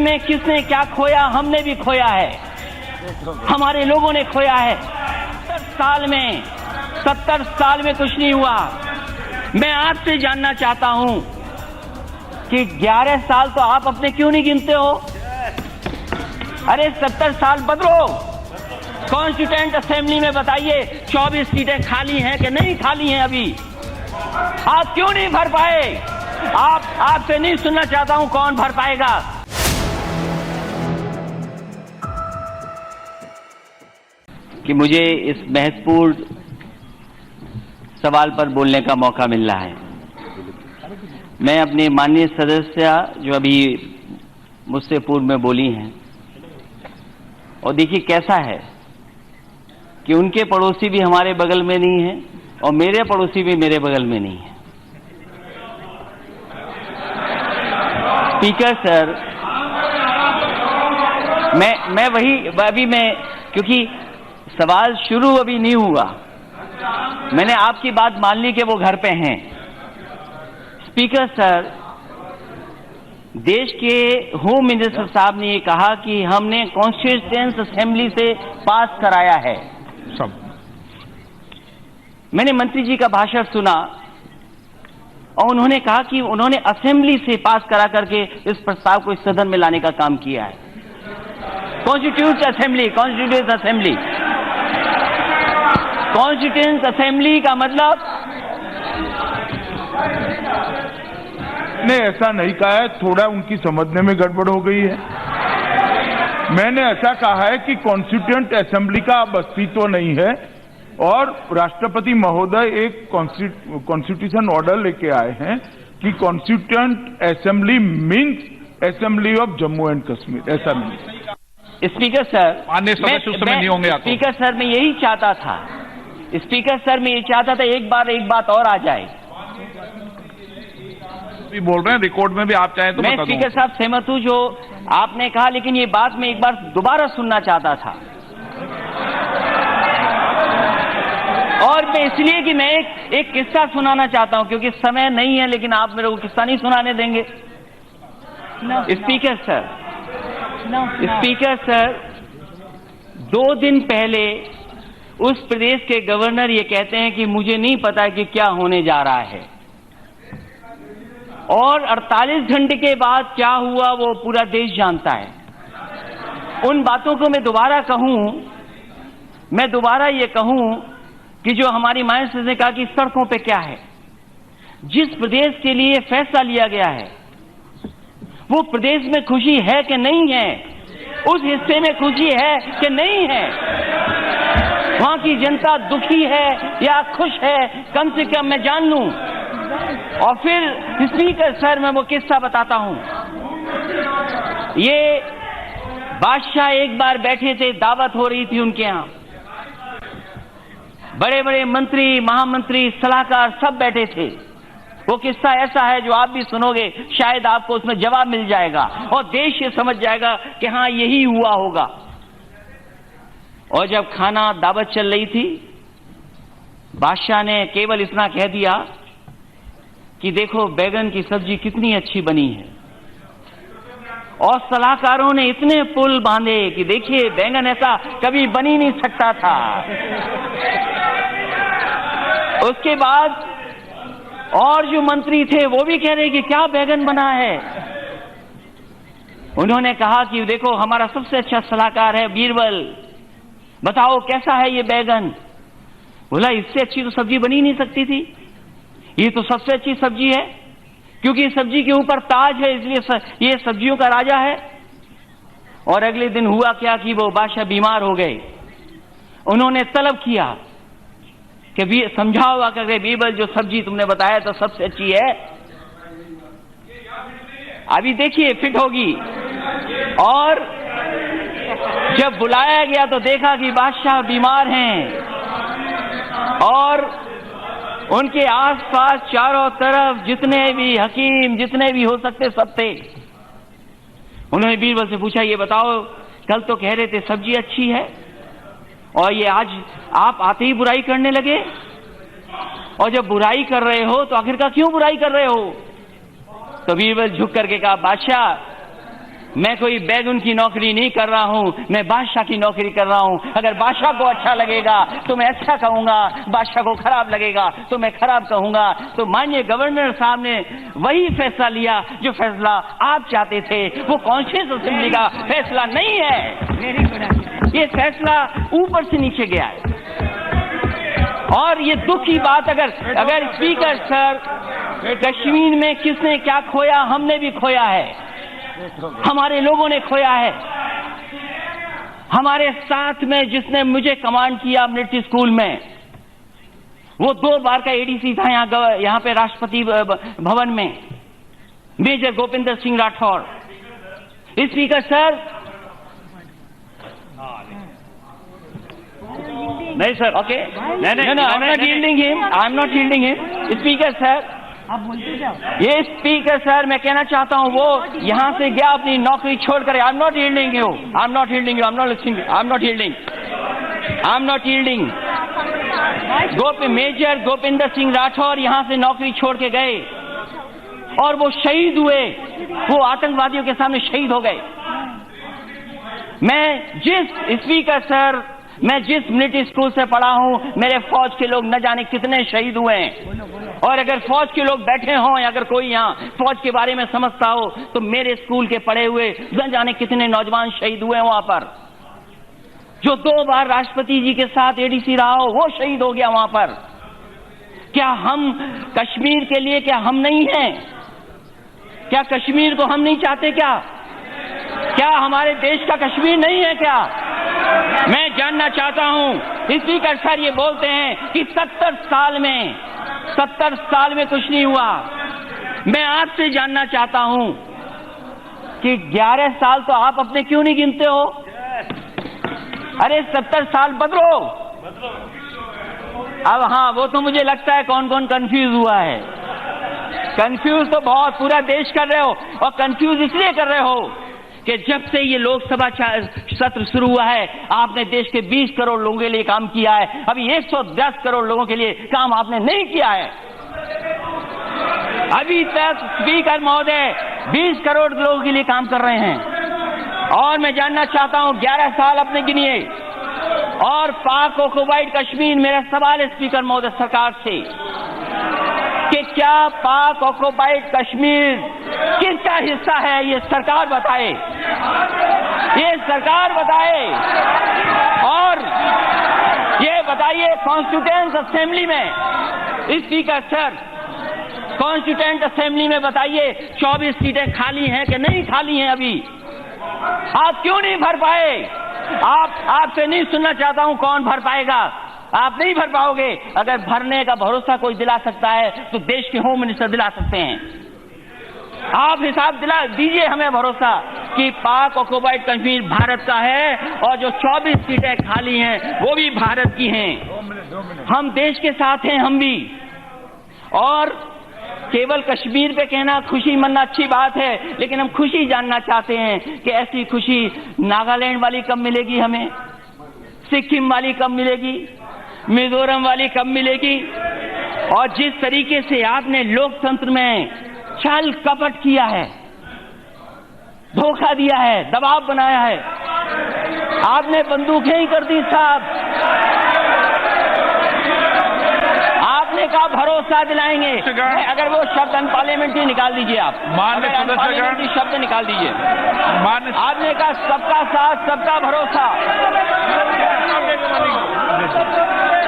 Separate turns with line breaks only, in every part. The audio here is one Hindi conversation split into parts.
में किसने क्या खोया, हमने भी खोया है, हमारे लोगों ने खोया है। 70 साल में कुछ नहीं हुआ। मैं आपसे जानना चाहता हूं कि 11 साल तो आप अपने क्यों नहीं गिनते हो? अरे 70 साल बदलो। कॉन्स्टिट्यूएंट असेंबली में बताइए 24 सीटें खाली हैं कि नहीं खाली हैं अभी? आप क्यों नहीं भर पाए? आपसे नहीं सुनना चाहता हूं कौन भर पाएगा। कि मुझे इस महत्वपूर्ण सवाल पर बोलने का मौका मिल रहा है। मैं अपने माननीय सदस्य जो अभी मुझसे पूर्व में बोली हैं, और देखिए कैसा है कि उनके पड़ोसी भी हमारे बगल में नहीं है और मेरे पड़ोसी भी मेरे बगल में नहीं है। स्पीकर सर, मैं क्योंकि सवाल शुरू अभी नहीं हुआ, मैंने आपकी बात मान ली कि वो घर पे हैं। स्पीकर सर, देश के होम मिनिस्टर साहब ने ये कहा कि हमने कॉन्स्टिट्यूएंट असेंबली से पास कराया है सब। मैंने मंत्री जी का भाषण सुना और उन्होंने कहा कि उन्होंने असेंबली से पास करा करके इस प्रस्ताव को इस सदन में लाने का काम किया है। कॉन्स्टिट्यूएंट असेंबली का मतलब
ने ऐसा नहीं कहा है, थोड़ा उनकी समझने में गड़बड़ हो गई है। मैंने ऐसा कहा है कि कॉन्स्टिट्यूएंट असेंबली का अब अस्तित्व नहीं है और राष्ट्रपति महोदय एक कॉन्स्टिट्यूशन ऑर्डर लेके आए हैं कि constituent assembly means assembly of Jammu and Kashmir, ऐसा नहीं।
स्पीकर सर,
माननीय सदस्य उस समय नहीं होंगे।
स्पीकर सर, मैं यही चाहता था। स्पीकर सर, मैं ये चाहता था एक बात और आ जाए।
भी बोल रहे हैं, रिकॉर्ड में भी आप चाहें तो
मैं स्पीकर साहब सहमत हूं जो आपने कहा, लेकिन ये बात मैं एक बार दोबारा सुनना चाहता था। और मैं इसलिए कि मैं एक किस्सा सुनाना चाहता हूं, क्योंकि समय नहीं है, लेकिन आप मेरे को किस्सा नहीं सुनाने देंगे। स्पीकर सर, 2 दिन पहले उस प्रदेश के गवर्नर ये कहते हैं कि मुझे नहीं पता कि क्या होने जा रहा है, और 48 घंटे के बाद क्या हुआ वो पूरा देश जानता है। उन बातों को मैं दोबारा ये कहूं कि जो हमारी माननीय ने कहा कि सड़कों पे क्या है, जिस प्रदेश के लिए फैसला लिया गया है वो प्रदेश में खुशी है कि नहीं है, उस हिस्से में खुशी है कि नहीं है, वहां की जनता दुखी है या खुश है, कम से कम मैं जान लूं। और फिर स्पीकर सर, मैं वो किस्सा बताता हूं। ये बादशाह एक बार बैठे थे, दावत हो रही थी उनके यहां, बड़े बड़े मंत्री, महामंत्री, सलाहकार सब बैठे थे। वो किस्सा ऐसा है जो आप भी सुनोगे, शायद आपको उसमें जवाब मिल जाएगा और देश ये समझ जाएगा कि हां यही हुआ होगा। और जब खाना दावत चल रही थी, बादशाह ने केवल इतना कह दिया कि देखो बैगन की सब्जी कितनी अच्छी बनी है, और सलाहकारों ने इतने पुल बांधे कि देखिए बैंगन ऐसा कभी बन ही नहीं सकता था। उसके बाद और जो मंत्री थे वो भी कह रहे कि क्या बैगन बना है। उन्होंने कहा कि देखो हमारा सबसे अच्छा सलाहकार है बीरबल, बताओ कैसा है ये बैगन। बोला इससे अच्छी तो सब्जी बनी नहीं सकती थी, ये तो सबसे अच्छी सब्जी है, क्योंकि सब्जी के ऊपर ताज है, इसलिए ये सब्जियों का राजा है। और अगले दिन हुआ क्या कि वो बादशाह बीमार हो गए। उन्होंने तलब किया कि समझाओ आकर बीरबल, जो सब्जी तुमने बताया तो सबसे अच्छी है, अभी देखिए फिट होगी। और जब बुलाया गया तो देखा कि बादशाह बीमार हैं और उनके आसपास चारों तरफ जितने भी हकीम, जितने भी हो सकते सब थे। उन्होंने बीरबल से पूछा, ये बताओ कल तो कह रहे थे सब्जी अच्छी है और ये आज आप आते ही बुराई करने लगे, और जब बुराई कर रहे हो तो आखिरकार क्यों बुराई कर रहे हो? तो बीरबल झुक करके कहा, बादशाह मैं कोई बैगुन की नौकरी नहीं कर रहा हूं, मैं बादशाह की नौकरी कर रहा हूं। अगर बादशाह को अच्छा लगेगा तो मैं अच्छा कहूंगा, बादशाह को खराब लगेगा तो मैं खराब कहूंगा। तो माननीय गवर्नर साहब ने वही फैसला लिया जो फैसला आप चाहते थे। वो कॉन्शियस असेंबली का फैसला नहीं है, ये फैसला ऊपर से नीचे गया है। और ये दुख की बात, अगर स्पीकर सर, कश्मीर में किसने क्या खोया, हमने भी खोया है, हमारे लोगों ने खोया है। हमारे साथ में जिसने मुझे कमांड किया मिलिट्री स्कूल में, वो 2 बार का एडीसी था यहाँ पे राष्ट्रपति भवन में, major Govinder Singh Rathore. Speaker sir, नहीं सर, ओके, नहीं, I am not yielding him. Speaker sir,
आप बोलते जाओ।
ये स्पीकर सर, मैं कहना चाहता हूं, वो यहां से गया अपनी नौकरी छोड़कर। I am not yielding you, I am not yielding you, I am not listening, I am not yielding, I am not yielding. Major Govinder Singh Rathore यहां से नौकरी छोड़ के गए और वो शहीद हुए, वो आतंकवादियों के सामने शहीद हो गए। मैं जिस मिलिट्री स्कूल से पढ़ा हूं, मेरे फौज के लोग न जाने कितने शहीद हुए हैं। और अगर फौज के लोग बैठे हों या अगर कोई यहाँ फौज के बारे में समझता हो तो मेरे स्कूल के पढ़े हुए न जाने कितने नौजवान शहीद हुए वहां पर। जो 2 बार राष्ट्रपति जी के साथ एडीसी रहा हो, वो शहीद हो गया वहां पर। क्या हम कश्मीर के लिए, क्या हम नहीं हैं? क्या कश्मीर को हम नहीं चाहते? क्या हमारे देश का कश्मीर नहीं है? क्या मैं जानना चाहता हूं। स्पीकर सर ये बोलते हैं कि 70 साल में कुछ नहीं हुआ। मैं आपसे जानना चाहता हूं कि 11 साल तो आप अपने क्यों नहीं गिनते हो? अरे 70 साल बदलो। अब हाँ, वो तो मुझे लगता है कौन कौन कंफ्यूज हुआ है। कंफ्यूज तो बहुत पूरा देश कर रहे हो, और कंफ्यूज इसलिए कर रहे हो कि जब से ये लोकसभा सत्र शुरू हुआ है, आपने देश के 20 करोड़ लोगों के लिए काम किया है। अभी 110 करोड़ लोगों के लिए काम आपने नहीं किया है। अभी तक स्पीकर महोदय 20 करोड़ लोगों के लिए काम कर रहे हैं। और मैं जानना चाहता हूं, 11 साल अपने गिनिए। और पाक ऑक्युपाइड कश्मीर, मेरा सवाल है स्पीकर महोदय सरकार से कि क्या पाक ऑक्युपाइड कश्मीर किसका हिस्सा है? ये सरकार बताए, ये सरकार बताए। और ये बताइए, कॉन्स्टिट्यूएंट असेंबली में, स्पीकर सर, कॉन्स्टिट्यूएंट असेंबली में बताइए 24 सीटें खाली हैं कि नहीं खाली हैं? अभी आप क्यों नहीं भर पाए? आपसे नहीं सुनना चाहता हूं कौन भर पाएगा। आप नहीं भर पाओगे। अगर भरने का भरोसा कोई दिला सकता है तो देश के होम मिनिस्टर दिला सकते हैं। आप हिसाब दिला दीजिए हमें भरोसा कि पाक ऑक्युपाइड कश्मीर भारत का है और जो 24 सीटें खाली हैं वो भी भारत की हैं। हम देश के साथ हैं, हम भी। और केवल कश्मीर पे कहना, खुशी मनाना अच्छी बात है, लेकिन हम खुशी जानना चाहते हैं कि ऐसी खुशी नागालैंड वाली कब मिलेगी हमें? सिक्किम वाली कब मिलेगी? मिजोरम वाली कब मिलेगी? और जिस तरीके से आपने लोकतंत्र में छल कपट किया है, धोखा दिया है, दबाव बनाया है, आपने बंदूकें ही कर दी साहब। आपने कहा भरोसा दिलाएंगे, अगर वो शब्द अनपार्लियामेंट्री निकाल दीजिए आप, अनपार्लियामेंट्री शब्द निकाल दीजिए। आपने कहा सबका साथ, सबका भरोसा।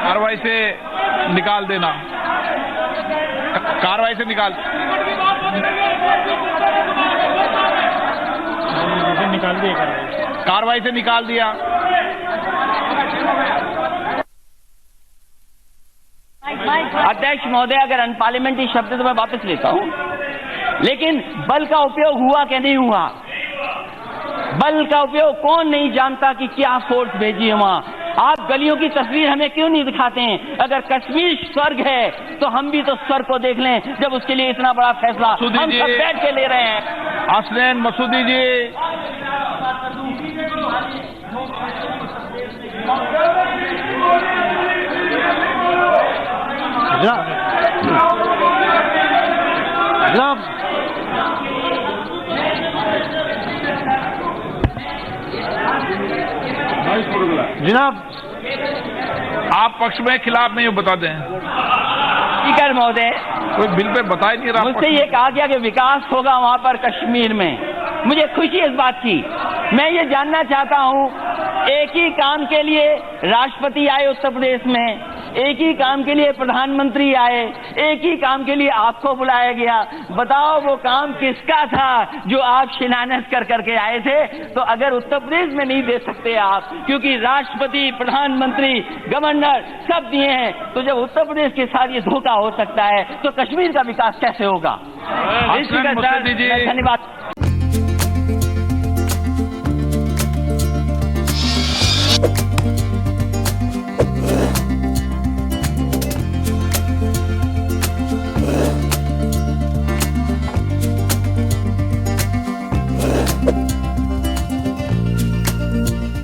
कार्रवाई से निकाल देना, कार्रवाई से निकाल दिया, कार्रवाई से निकाल दिया।
अध्यक्ष महोदय, अगर अनपार्लियामेंट्री शब्द तो मैं वापस लेता हूं, लेकिन बल का उपयोग हुआ कि नहीं हुआ? बल का उपयोग कौन नहीं जानता कि क्या फोर्स भेजी है वहां? आप गलियों की तस्वीर हमें क्यों नहीं दिखाते हैं? अगर कश्मीर स्वर्ग है तो हम भी तो स्वर्ग को देख लें, जब उसके लिए इतना बड़ा फैसला हम सब बैठ के ले रहे हैं।
हसनैन मसूदी जी, जनाब आप पक्ष में खिलाफ में ये बता दें।
स्पीकर महोदय,
कोई बिल पे बता ही नहीं रहा।
मुझसे ये कहा गया कि विकास होगा वहां पर कश्मीर में। मुझे खुशी इस बात की। मैं ये जानना चाहता हूं, एक ही काम के लिए राष्ट्रपति आए उत्तर प्रदेश में, एक ही काम के लिए प्रधानमंत्री आए, एक ही काम के लिए आपको बुलाया गया। बताओ वो काम किसका था जो आप शिलान्यास कर करके आए थे? तो अगर उत्तर प्रदेश में नहीं दे सकते आप, क्योंकि राष्ट्रपति, प्रधानमंत्री, गवर्नर सब दिए हैं, तो जब उत्तर प्रदेश के साथ ये धोखा हो सकता है तो कश्मीर का विकास कैसे होगा?
धन्यवाद।